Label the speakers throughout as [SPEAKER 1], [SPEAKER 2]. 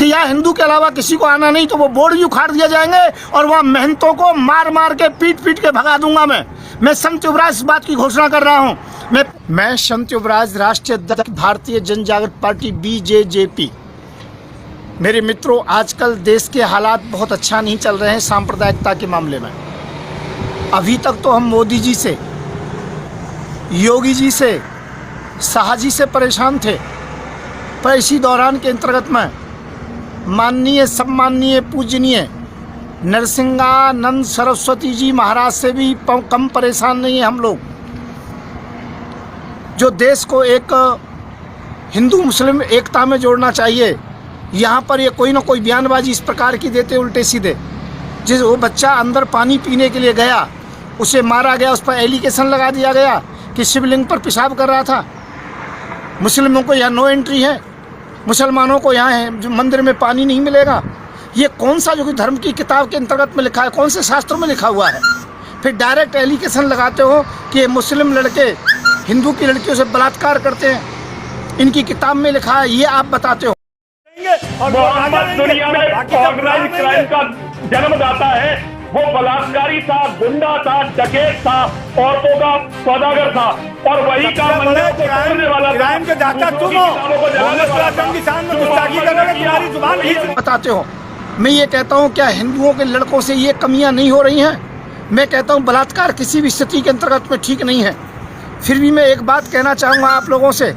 [SPEAKER 1] कि यहाँ हिंदू के अलावा किसी को आना नहीं, तो वो बोर्ड भी उखाड़ दिए जाएंगे और वहाँ महंतों को मार मार के पीट पीट के भगा दूंगा। मैं संत युवराज इस बात की घोषणा कर रहा हूँ। मैं संत युवराज, राष्ट्रीय अध्यक्ष भारतीय जनजागृत पार्टी BJJP। मेरे मित्रों, आजकल देश के हालात बहुत अच्छा नहीं चल रहे हैं सांप्रदायिकता के मामले में। अभी तक तो हम मोदी जी से, योगी जी से, शाह जी से परेशान थे, पर इसी दौरान के अंतर्गत में माननीय, सम्माननीय, पूजनीय नरसिंहानंद सरस्वती जी महाराज से भी कम परेशान नहीं है हम लोग, जो देश को एक हिंदू मुस्लिम एकता में जोड़ना चाहिए। यहाँ पर ये कोई ना कोई बयानबाजी इस प्रकार की देते उल्टे सीधे। जिस वो बच्चा अंदर पानी पीने के लिए गया, उसे मारा गया, उस पर एलिगेशन लगा दिया गया कि शिवलिंग पर पेशाब कर रहा था। मुस्लिमों को यहाँ नो एंट्री है, मुसलमानों को यहाँ मंदिर में पानी नहीं मिलेगा। ये कौन सा जो कि धर्म की किताब के अंतर्गत में लिखा है, कौन से शास्त्रों में लिखा हुआ है? फिर डायरेक्ट एलिगेशन लगाते हो कि ये मुस्लिम लड़के हिंदू की लड़कियों से बलात्कार करते हैं, इनकी किताब में लिखा है, ये आप बताते हो।
[SPEAKER 2] मोहम्मद दुनिया में ऑर्गेनाइज्ड क्राइम का जन्मदाता है। वो बलात्कारी था, गुंडा था, डकैत था, औरतों का सौदागर था, और वही का मंदिर को तोड़ने वाला था।
[SPEAKER 3] क्राइम के दाता तुम हो, तुम्हारी जुबान
[SPEAKER 1] बताते हो। मैं ये कहता हूँ, क्या हिंदुओं के लड़कों से ये कमियां नहीं हो रही हैं? मैं कहता हूँ बलात्कार किसी भी स्थिति के अंतर्गत में ठीक नहीं है। फिर भी मैं एक बात कहना चाहूँगा आप लोगों से,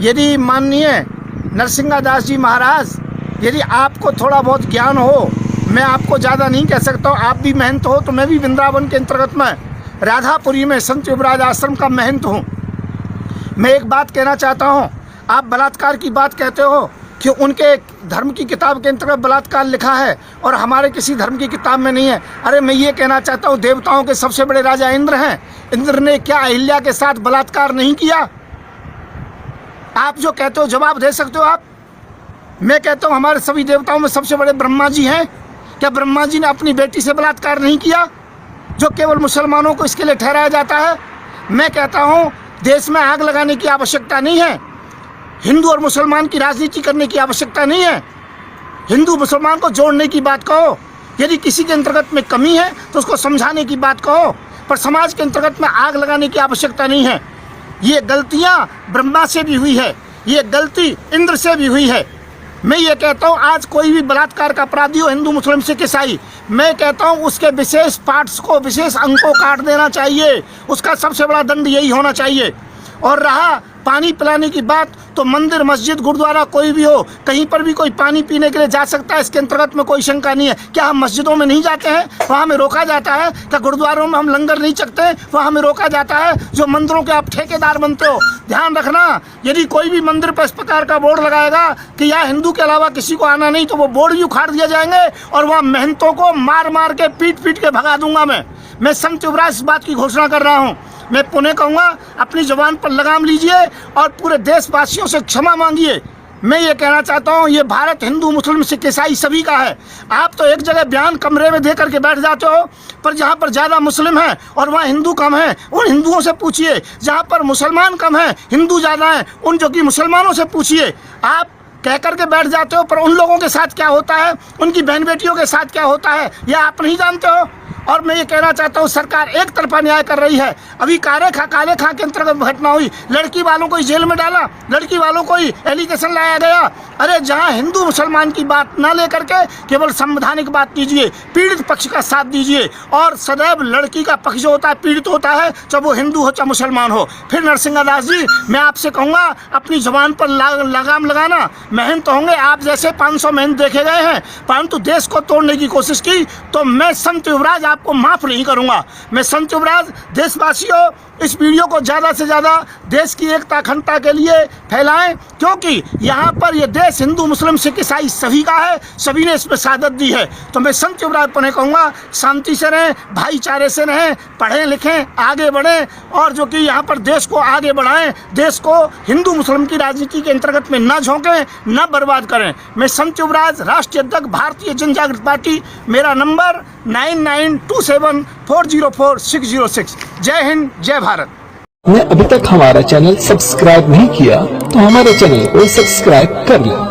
[SPEAKER 1] यदि माननीय नरसिंहादास जी महाराज, यदि आपको थोड़ा बहुत ज्ञान हो, मैं आपको ज़्यादा नहीं कह सकता हूँ, आप भी महंत हो, तो मैं भी वृंदावन के अंतर्गत में राधापुरी में संत युवराज आश्रम का महंत हूँ। मैं एक बात कहना चाहता हूँ, आप बलात्कार की बात कहते हो कि उनके धर्म की किताब के अंतर्गत बलात्कार लिखा है और हमारे किसी धर्म की किताब में नहीं है। अरे मैं ये कहना चाहता हूँ, देवताओं के सबसे बड़े राजा इंद्र हैं, इंद्र ने क्या अहिल्या के साथ बलात्कार नहीं किया? आप जो कहते हो जवाब दे सकते हो आप। मैं कहता हूँ हमारे सभी देवताओं में सबसे बड़े ब्रह्मा जी हैं, क्या ब्रह्मा जी ने अपनी बेटी से बलात्कार नहीं किया, जो केवल मुसलमानों को इसके लिए ठहराया जाता है? मैं कहता हूँ देश में आग लगाने की आवश्यकता नहीं है, हिंदू और मुसलमान की राजनीति करने की आवश्यकता नहीं है। हिंदू मुसलमान को जोड़ने की बात कहो, यदि किसी के अंतर्गत में कमी है तो उसको समझाने की बात कहो, पर समाज के अंतर्गत में आग लगाने की आवश्यकता नहीं है। ये गलतियाँ ब्रह्मा से भी हुई है, ये गलती इंद्र से भी हुई है। मैं ये कहता हूँ आज कोई भी बलात्कार का अपराधी हो, हिंदू मुस्लिम सिख ईसाई, मैं कहता हूँ उसके विशेष पार्ट्स को, विशेष अंग को काट देना चाहिए। उसका सबसे बड़ा दंड यही होना चाहिए। और रहा पानी पिलाने की बात, तो मंदिर, मस्जिद, गुरुद्वारा कोई भी हो, कहीं पर भी कोई पानी पीने के लिए जा सकता है, इसके अंतर्गत में कोई शंका नहीं है। क्या हम मस्जिदों में नहीं जाते हैं, वहाँ हमें रोका जाता है? क्या गुरुद्वारों में हम लंगर नहीं चखते, वहाँ हमें रोका जाता है? जो मंदिरों के आप ठेकेदार बनते हो, ध्यान रखना, यदि कोई भी मंदिर पर इस प्रकार का बोर्ड लगाएगा कि यहाँ हिंदू के अलावा किसी को आना नहीं, तो वो बोर्ड भी उखाड़ दिए जाएंगे और वहाँ महंतों को मार मार के पीट पीट के भगा दूंगा। मैं संत युवराज इस बात की घोषणा कर रहा हूँ। मैं पुनः कहूँगा, अपनी जुबान पर लगाम लीजिए और पूरे देशवासियों से क्षमा मांगिए। मैं ये कहना चाहता हूँ, ये भारत हिंदू मुस्लिम सिख ईसाई सभी का है। आप तो एक जगह बयान कमरे में दे करके बैठ जाते हो, पर जहाँ पर ज़्यादा मुस्लिम हैं और वहाँ हिंदू कम हैं, उन हिंदुओं से पूछिए। जहाँ पर मुसलमान कम हैं, हिंदू ज़्यादा हैं, उन जो कि मुसलमानों से पूछिए। आप कह करके बैठ जाते हो, पर उन लोगों के साथ क्या होता है, उनकी बहन बेटियों के साथ क्या होता है, यह आप नहीं जानते हो। और मैं ये कहना चाहता हूँ, सरकार एक तरफा न्याय कर रही है। अभी काले खां के अंतर्गत घटना हुई, लड़की वालों को ही जेल में डाला, लड़की वालों को ही एलिगेशन लाया गया। अरे जहाँ हिंदू मुसलमान की बात ना लेकर के केवल संवैधानिक बात कीजिए, पीड़ित पक्ष का साथ दीजिए, और सदैव लड़की का पक्ष जो होता है पीड़ित होता है, चाहे वो हिंदू हो चाहे मुसलमान हो। फिर नरसिंहादास जी, मैं आपसे कहूँगा अपनी जबान पर लगाम लगाना। मेहनत होंगे, आप जैसे 500 मेहनत देखे गए हैं, परंतु देश को तोड़ने की कोशिश की तो मैं संत युवराज आपको माफ नहीं करूंगा। मैं संत युवराज, देशवासियों, इस वीडियो को ज़्यादा से ज़्यादा देश की एकता अखंडता के लिए फैलाएं, क्योंकि यहाँ पर ये देश हिंदू मुस्लिम सिख ईसाई सभी का है, सभी ने इसमें शहादत दी है। तो मैं संत युवराज पुनः कहूँगा, शांति से रहें, भाईचारे से रहें, पढ़ें लिखें, आगे बढ़ें, और जो कि यहाँ पर देश को आगे बढ़ाएं, देश को हिंदू मुस्लिम की राजनीति के अंतर्गत में न झोंकें, न बर्बाद करें। मैं संत युवराज, राष्ट्रीय अध्यक्ष भारतीय जनजागृत पार्टी, मेरा नंबर 9927404606। जय हिंद, जय भारत।
[SPEAKER 4] ने अभी तक हमारा चैनल सब्सक्राइब नहीं किया तो हमारे चैनल को सब्सक्राइब कर लें।